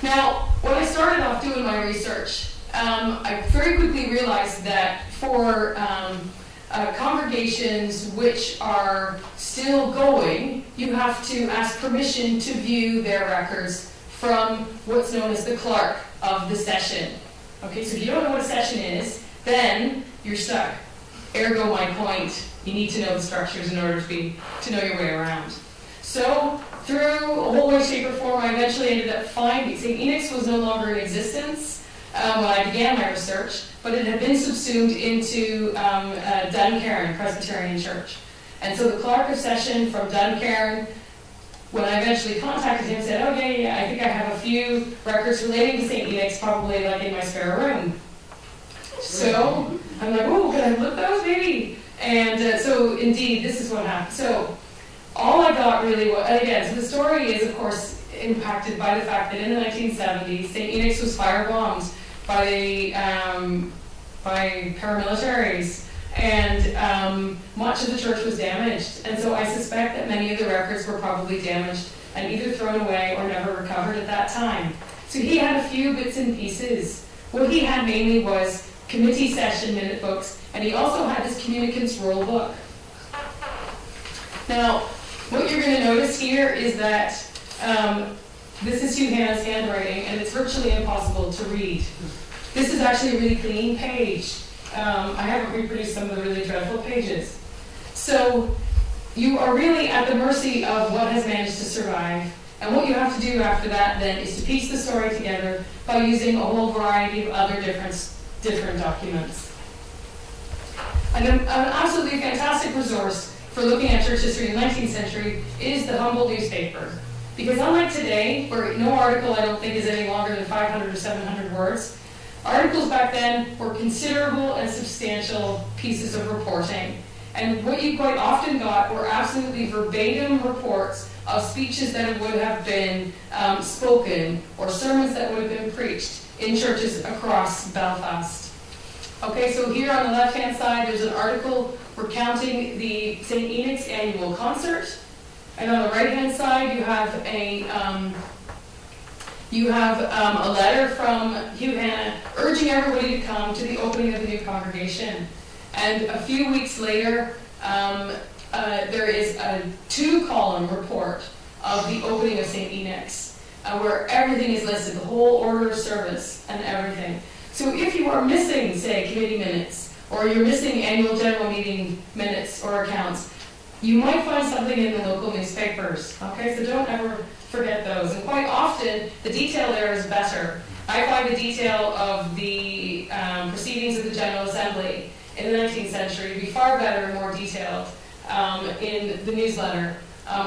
Now, when I started off doing my research, I very quickly realized that for congregations which are still going, you have to ask permission to view their records from what's known as the clerk of the session. Okay, so if you don't know what a session is, then you're stuck. Ergo my point, you need to know the structures in order to know your way around. So, through a whole way, shape, or form, I eventually ended up finding St. Enoch's was no longer in existence when I began my research, but it had been subsumed into Duncairn Presbyterian Church. And so the clerk of session from Duncairn, when I eventually contacted him, said, oh yeah, I think I have a few records relating to St. Enoch's, probably like in my spare room. So I'm like, oh, can I look those maybe? And so indeed, this is what happened. So all I got really was, and again, so the story is, of course, impacted by the fact that in the 1970s, St. Enoch's was firebombed by paramilitaries, and much of the church was damaged. And so I suspect that many of the records were probably damaged and either thrown away or never recovered at that time. So he had a few bits and pieces. What he had mainly was committee session minute books, and he also had his communicant's roll book. Now, what you're going to notice here is that this is Hugh Hannah's handwriting, and it's virtually impossible to read. This is actually a really clean page. I haven't reproduced some of the really dreadful pages. So you are really at the mercy of what has managed to survive. And what you have to do after that then is to piece the story together by using a whole variety of other different documents. And an absolutely fantastic resource for looking at church history in the 19th century is the Humboldt newspaper. Because unlike today, where no article I don't think is any longer than 500 or 700 words, articles back then were considerable and substantial pieces of reporting. And what you quite often got were absolutely verbatim reports of speeches that would have been spoken or sermons that would have been preached in churches across Belfast. Okay, so here on the left-hand side, there's an article recounting the St. Enoch's annual concert. And on the right-hand side, you have a letter from Hugh Hannah urging everybody to come to the opening of the new congregation. And a few weeks later, there is a 2-column report of the opening of St. Enoch's, where everything is listed, the whole order of service and everything. So if you are missing, say, committee minutes, or you're missing annual general meeting minutes or accounts, you might find something in the local newspapers. Okay, so don't ever forget those. And quite often, the detail there is better. I find the detail of the proceedings of the General Assembly in the 19th century to be far better and more detailed in the newsletter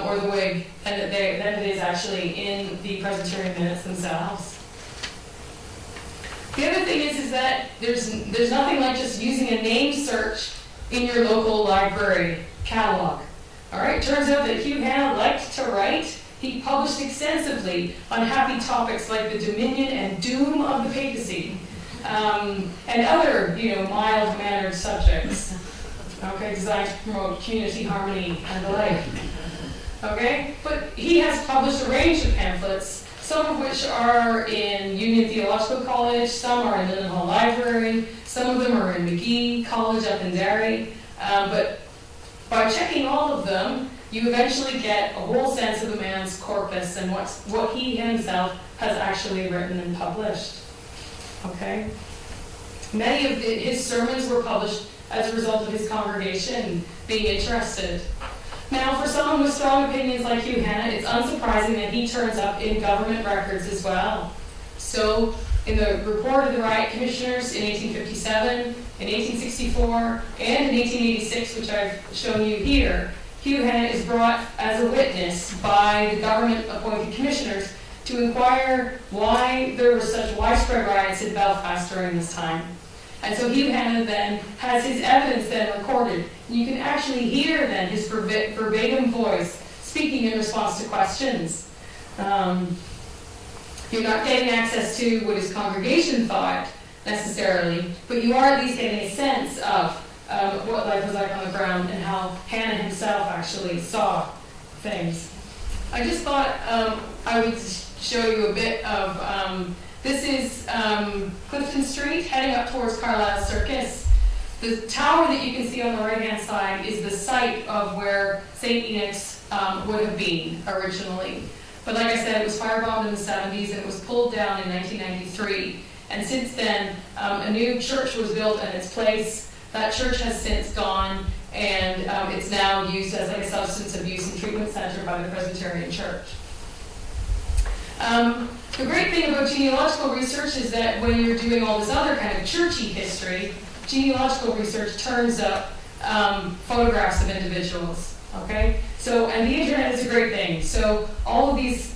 or the Whig than it is actually in the Presbyterian minutes themselves. The other thing is that there's nothing like just using a name search in your local library catalog. All right, turns out that Hugh Hannah liked to write. He published extensively on happy topics like the dominion and doom of the papacy, and other, mild-mannered subjects. Okay, designed to promote community harmony and the like. Okay, but he has published a range of pamphlets, some of which are in Union Theological College, some are in Lindenhall Library, some of them are in McVeigh College up in Derry, but by checking all of them, you eventually get a whole sense of the man's corpus and what he himself has actually written and published. Okay? Many of his sermons were published as a result of his congregation being interested. Now, for someone with strong opinions like Hugh Hannah, it's unsurprising that he turns up in government records as well. So, in the report of the riot commissioners in 1857, in 1864, and in 1886, which I've shown you here, Hugh Hannah is brought as a witness by the government-appointed commissioners to inquire why there were such widespread riots in Belfast during this time. And so Hugh Hannah then has his evidence then recorded. You can actually hear then his verbatim voice speaking in response to questions. You're not getting access to what his congregation thought necessarily, but you are at least getting a sense of what life was like on the ground and how Hannah himself actually saw things. I just thought I would show you a bit of, this is Clifton Street, heading up towards Carlisle Circus. The tower that you can see on the right-hand side is the site of where St. Enoch's would have been originally. But like I said, it was firebombed in the 70s and it was pulled down in 1993. And since then, a new church was built in its place. That church has since gone, and it's now used as like a substance abuse and treatment center by the Presbyterian Church. The great thing about genealogical research is that when you're doing all this other kind of churchy history, genealogical research turns up photographs of individuals. Okay? So, and the internet is a great thing. So all of these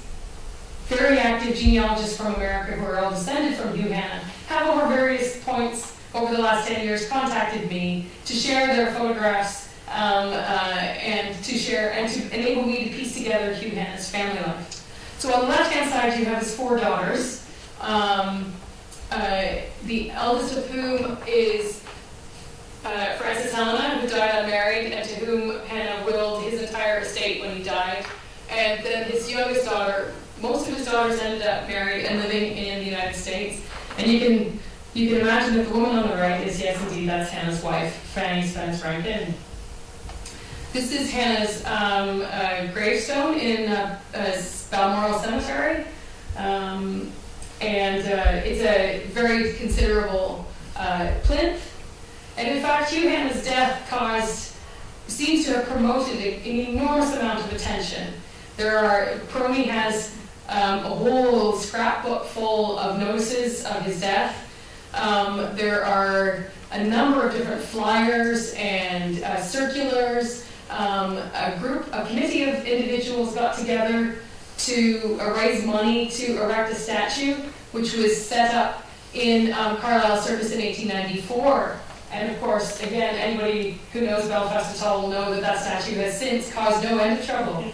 very active genealogists from America who are all descended from Hugh Hanna have over various points over the last 10 years contacted me to share their photographs and to share and to enable me to piece together Hugh Hanna's family life. So on the left-hand side, you have his 4 daughters, the eldest of whom is Frances Helena, who died unmarried, and to whom Hanna willed his entire estate when he died. And then his youngest daughter, most of his daughters ended up married and living in the United States. And you can imagine that the woman on the right is, yes, indeed, that's Hannah's wife, Fanny Spence Rankin. This is Hannah's gravestone in Balmoral Cemetery. It's a very considerable plinth. And in fact, Hugh Hanna's death seems to have promoted an enormous amount of attention. PRONI has a whole scrapbook full of notices of his death. There are a number of different flyers and circulars. A committee of individuals got together to raise money to erect a statue, which was set up in Carlisle Circus in 1894. And of course, again, anybody who knows Belfast at all will know that that statue has since caused no end of trouble.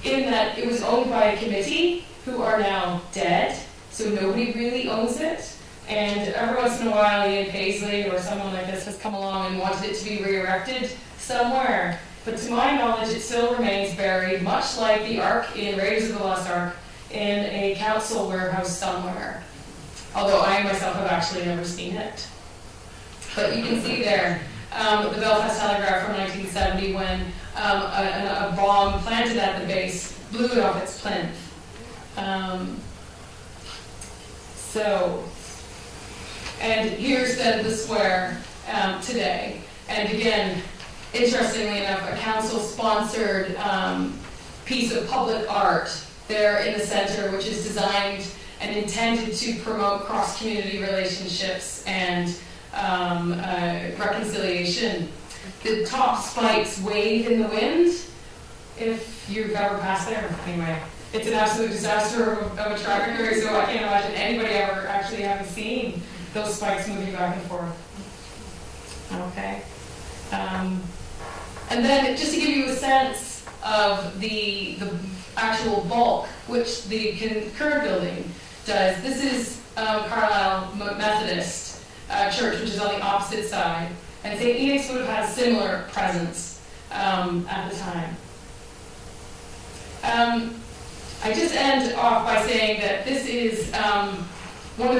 In that it was owned by a committee who are now dead, so nobody really owns it. And every once in a while, Ian Paisley or someone like this has come along and wanted it to be re-erected somewhere. But to my knowledge, it still remains buried, much like the Ark in Raiders of the Lost Ark, in a council warehouse somewhere. Although I myself have actually never seen it. But you can see there the Belfast Telegraph from 1970 when a bomb planted at the base blew it off its plinth. And here's the square today. And again, interestingly enough, a council-sponsored piece of public art there in the center, which is designed and intended to promote cross-community relationships and reconciliation. The top spikes wave in the wind, if you've ever passed there. Anyway, it's an absolute disaster of a traffic area, so I can't imagine anybody ever actually having seen those spikes moving back and forth. Okay. And then just to give you a sense of the actual bulk, which the current building does, this is Carlisle Methodist Church, which is on the opposite side. And St. Enoch's would have had a similar presence at the time. I just end off by saying that this is one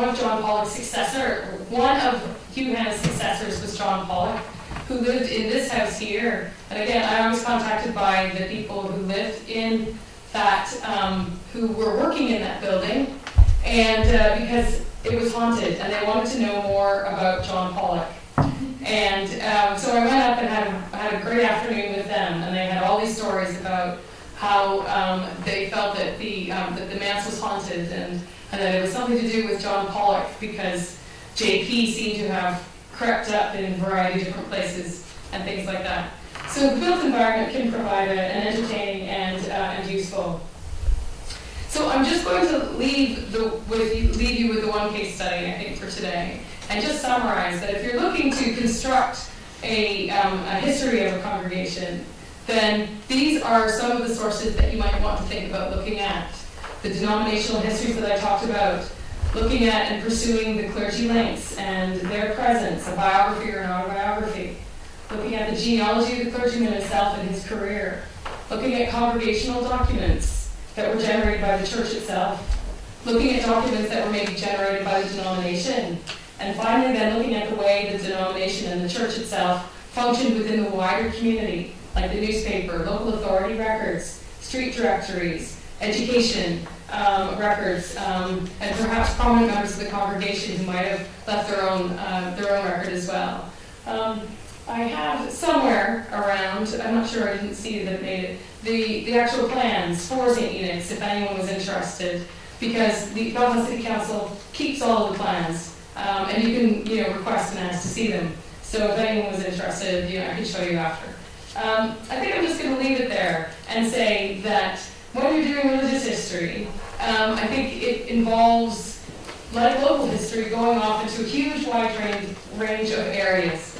of John Pollock's successor. One of Hugh Hanna's successors was John Pollock, who lived in this house here. And again, I was contacted by the people who lived in that, who were working in that building, and because it was haunted, and they wanted to know more about John Pollock. And so I went up and had a great afternoon with them, and they had all these stories about how they felt that the manse was haunted, and that it was something to do with John Pollock, because JP seemed to have crept up in a variety of different places and things like that. So the built environment can provide an entertaining and useful. So I'm just going to leave you with the one case study, I think, for today, and just summarize that if you're looking to construct a history of a congregation, then these are some of the sources that you might want to think about looking at. The denominational histories that I talked about, looking at and pursuing the clergy links and their presence, a biography or an autobiography, looking at the genealogy of the clergyman himself and his career, looking at congregational documents that were generated by the church itself, looking at documents that were maybe generated by the denomination, and finally then looking at the way the denomination and the church itself functioned within the wider community, like the newspaper, local authority records, street directories, education records, and perhaps prominent members of the congregation who might have left their own record as well. I have somewhere around, I'm not sure, I didn't see that it made it, the actual plans for St. Enix, if anyone was interested, because the Belfast City Council keeps all of the plans, and you can request and ask to see them. So if anyone was interested, I can show you after. I think I'm just going to leave it there and say that when you're doing religious history, I think it involves, like local history, going off into a huge wide range of areas,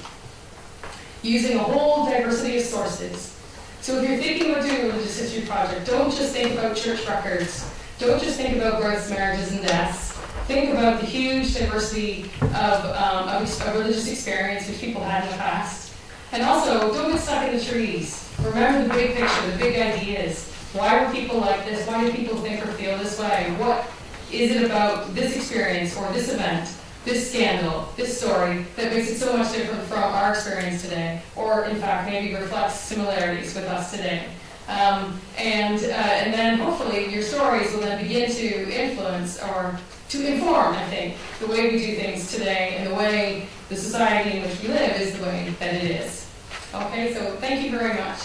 using a whole diversity of sources. So if you're thinking about doing a religious history project, don't just think about church records. Don't just think about births, marriages, and deaths. Think about the huge diversity of religious experience which people had in the past. And also, don't get stuck in the trees. Remember the big picture, the big ideas. Why were people like this? Why do people think or feel this way? What is it about this experience or this event, this scandal, this story that makes it so much different from our experience today? Or, in fact, maybe reflects similarities with us today. And then hopefully your stories will then begin to influence or to inform, I think, the way we do things today and the way the society in which we live is the way that it is. Okay, so thank you very much.